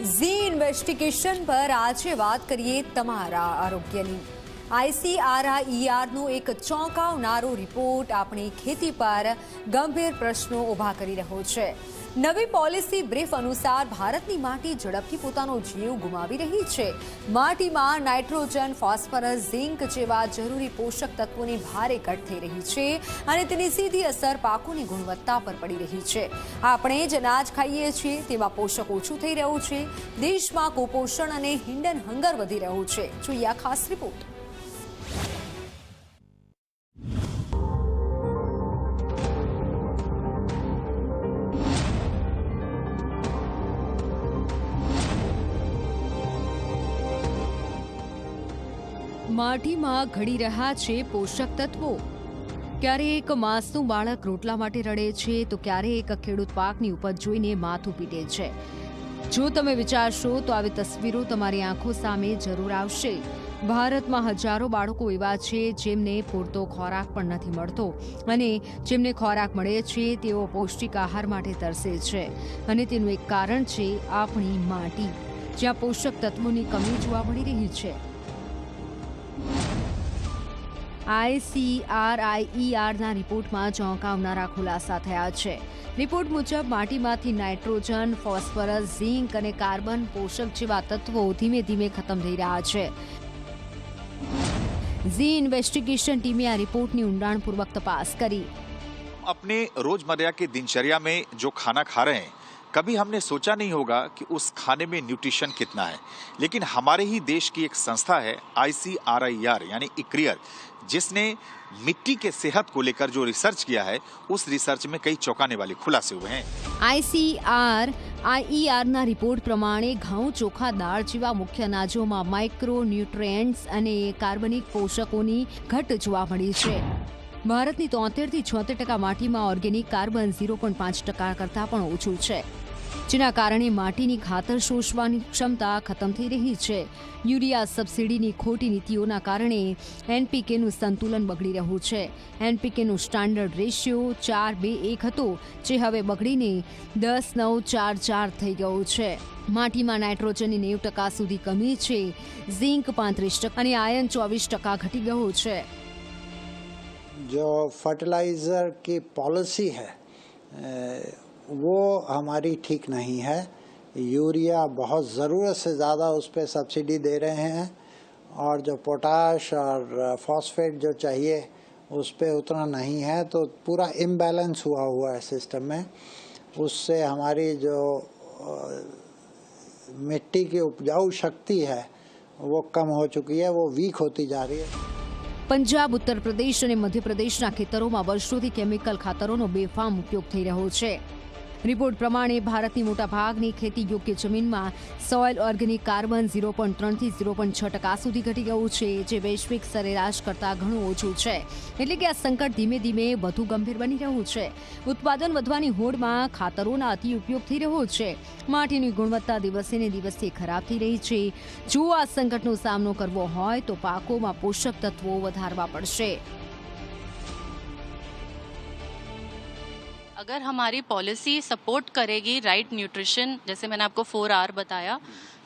Zee investigation પર આજે વાત કરીએ તમારા આરોગ્યની। ICRIERનો એક ચોંકાવનારો રિપોર્ટ આપણી ખેતી પર ગંભીર પ્રશ્નો ઊભા કરી રહ્યો છે। નવી પોલિસી બ્રીફ અનુસાર ભારતની માટી ઝડપથી પોતાનો જીવ ગુમાવી રહી છે। માટીમાં નાઇટ્રોજન, ફોસ્ફરસ, ઝિંક જેવા જરૂરી પોષક તત્વોની ભારે ઘટ થઈ રહી છે અને તેની સીધી અસર પાકોની ગુણવત્તા પર પડી રહી છે। આપણે જ અનાજ ખાઈએ છીએ તેમાં પોષક ઓછું થઈ રહ્યું છે। દેશમાં કુપોષણ અને હિંડન હંગર વધી રહ્યું છે। જોઈએ આ ખાસ રિપોર્ટ। માટીમાં ઘડી રહ્યા છે પોષક તત્વો। ક્યારેક માસનું બાળક રોટલા માટે રડે છે તો ક્યારેક ખેડૂત પાકની ઉપજ જોઈને માથું પીટે છે। જો તમે વિચારશો તો આવી તસવીરો તમારી આંખો સામે જરૂર આવશે। ભારતમાં હજારો બાળકો એવા છે જેમને પૂરતો ખોરાક પણ નથી મળતો અને જેમને ખોરાક મળે છે તેઓ પૌષ્ટિક આહાર માટે તરસે છે અને તેનું એક કારણ છે આપણી માટી, જ્યાં પોષક તત્વોની કમી જોવા મળી રહી છે। ICRIERના રિપોર્ટમાં ચોંકાવનારા ખુલાસા થયા છે। રિપોર્ટ મુજબ માટીમાંથી નાઇટ્રોજન, ફોસ્ફરસ, ઝિંક અને કાર્બન પોષક જેવા તત્વો ધીમે ધીમે ખતમ થઈ રહ્યા છે। ઝી ઇન્વેસ્ટિગેશન ટીમે આ રિપોર્ટની ઊંડાણપૂર્વક તપાસ કરી। अपने रोजमर्रा के दिनचर्या में जो खाना खा रहे हैं, कभी हमने सोचा नहीं होगा कि उस खाने में न्यूट्रिशन कितना है, लेकिन हमारे ही देश की एक संस्था है ICRIER यानी इक्रियर, जिसने मिट्टी के सेहत को लेकर जो रिसर्च किया है, उस रिसर्च में कई चौंकाने वाले खुलासे हुए हैं। ICRIERના રિપોર્ટ પ્રમાણે ઘઉં, ચોખા, દાળ જેવા મુખ્ય અનાજોમાં માઇક્રો ન્યુટ્રિયન્ટ્સ અને કાર્બનિક પોષકોની ઘટ જોવા મળી છે। ભારતની 73 થી 76% માટીમાં ઓર્ગેનિક કાર્બન 0.5% કરતાં પણ ઓછું છે, જેના કારણે માટીની ખાતર શોષવાની ક્ષમતા ખતમ થઈ રહી છે। યુરિયા સબસિડીની ખોટી નીતિઓના કારણે NPKનું સંતુલન બગડી રહ્યું છે। NPKનું સ્ટાન્ડર્ડ રેશિયો 4:2:1 હતો, જે હવે બગડીને 10:9:4:4 થઈ ગયો છે। માટીમાં નાઇટ્રોજનની 90% સુધી કમી છે, ઝિંક 35% અને આયર્ન 24% ઘટી ગયો છે। जो फर्टिलाइज़र की पॉलिसी है वो हमारी ठीक नहीं है। यूरिया बहुत ज़रूरत से ज़्यादा उस पर सब्सिडी दे रहे हैं और जो पोटाश और फॉस्फेट जो चाहिए उस पर उतना नहीं है, तो पूरा इम्बैलेंस हुआ है सिस्टम में। उससे हमारी जो मिट्टी की उपजाऊ शक्ति है वो कम हो चुकी है, वो वीक होती जा रही है। પંજાબ, ઉત્તર પ્રદેશ અને મધ્યપ્રદેશના ખેતરોમાં વર્ષોથી કેમિકલ ખાતરોનો બેફામ ઉપયોગ થઈ રહ્યો છે। રિપોર્ટ પ્રમાણે ભારતની મોટા ભાગની ખેતી યોગ્ય જમીનમાં સોઇલ ઓર્ગેનિક કાર્બન 0.3 થી 0.6% સુધી ઘટી ગયું છે, જે વૈશ્વિક સરેરાશ કરતાં ઘણું ઓછું છે। એટલે કે આ સંકટ ધીમે ધીમે વધુ ગંભીર બની રહ્યું છે। ઉત્પાદન વધવાની હોડમાં ખાતરોના અતિ ઉપયોગ થઈ રહ્યો છે। માટીની ગુણવત્તા દિવસે ને દિવસે ખરાબ થઈ રહી છે। જો આ સંકટનો સામનો કરવો હોય તો પાકોમાં પોષક તત્વો વધારવા પડશે। अगर हमारी पॉलिसी सपोर्ट करेगी राइट न्यूट्रिशन, जैसे मैंने आपको 4R बताया,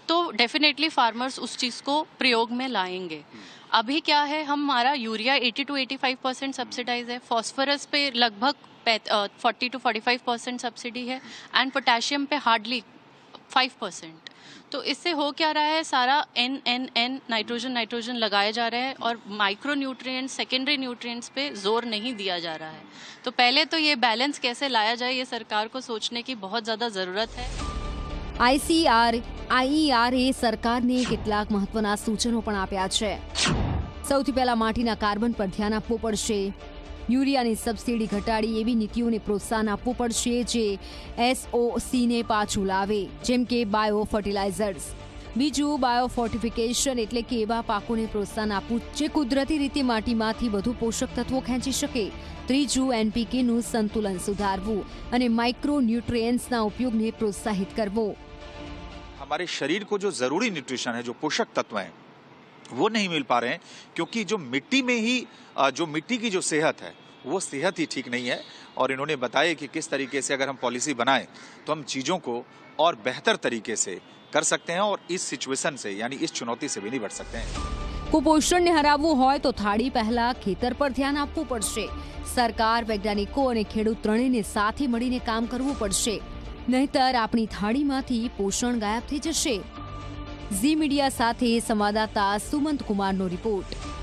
तो डेफिनेटली फार्मर्स उस चीज़ को प्रयोग में लाएंगे। अभी क्या है, हमारा यूरिया 80 to 85% सब्सिडाइज है, फॉस्फरस पे लगभग 40 to 45% सब्सिडी है एंड पोटेशियम पे हार्डली 5%। तो इससे हो क्या रहा है, सारा N नाइट्रोजन लगाए जा रहे हैं और माइक्रो न्यूट्रिएंट्स, सेकेंडरी न्यूट्रिएंट्स पे जोर नहीं दिया जा रहा है। तो पहले तो ये बैलेंस कैसे लाया जाए, ये सरकार को सोचने की बहुत ज़्यादा ज़रूरत है। ICRIER સરકારને કેટલાક મહત્વના સૂચનો પણ આપ્યા છે। સૌથી પહેલા માટીના કાર્બન પર ધ્યાન આપવું પડશે। યુરિયાની સબસિડી ઘટાડી એવી નીતિઓને પ્રોત્સાહન આપવું પડશે જે SOCને પાછું લાવે, જેમ કે બાયો ફર્ટિલાઇઝર્સ। બીજું, બાયોફોર્ટિફિકેશન એટલે કે એવા પાકોને પ્રોત્સાહન આપવું જે કુદરતી રીતે માટીમાંથી વધુ પોષક તત્વો ખેંચી શકે। ત્રીજું, NPKનું સંતુલન સુધારવું અને માઇક્રો ન્યુટ્રિયન્ટ્સના ઉપયોગને પ્રોત્સાહિત કરવો। हमारे शरीर को जो जरूरी न्यूट्रिशन है, जो पोषक तत्व हैं, वो नहीं मिल पा रहे हैं, क्योंकि जो मिट्टी में ही जो मिट्टी की जो सेहत है वो सेहत ही ठीक नहीं है। और इन्होंने बताया कि किस तरीके से अगर हम पॉलिसी बनाएं तो हम चीज़ों को और बेहतर तरीके से कर सकते हैं और इस सिचुएशन से यानी इस चुनौती से भी निपट सकते हैं। કુપોષણને હરાવવું હોય તો થાળી પહેલા ખેતર પર ધ્યાન આપવું પડશે. સરકાર, વૈજ્ઞાનિકો અને ખેડૂત ત્રણેયને સાથે મળીને કામ કરવું પડશે. નહીંતર આપણી થાળીમાંથી પોષણ ગાયબ થઈ જશે. ઝી મીડિયા સાથે સંવાદદાતા સુમંત કુમારનો રિપોર્ટ.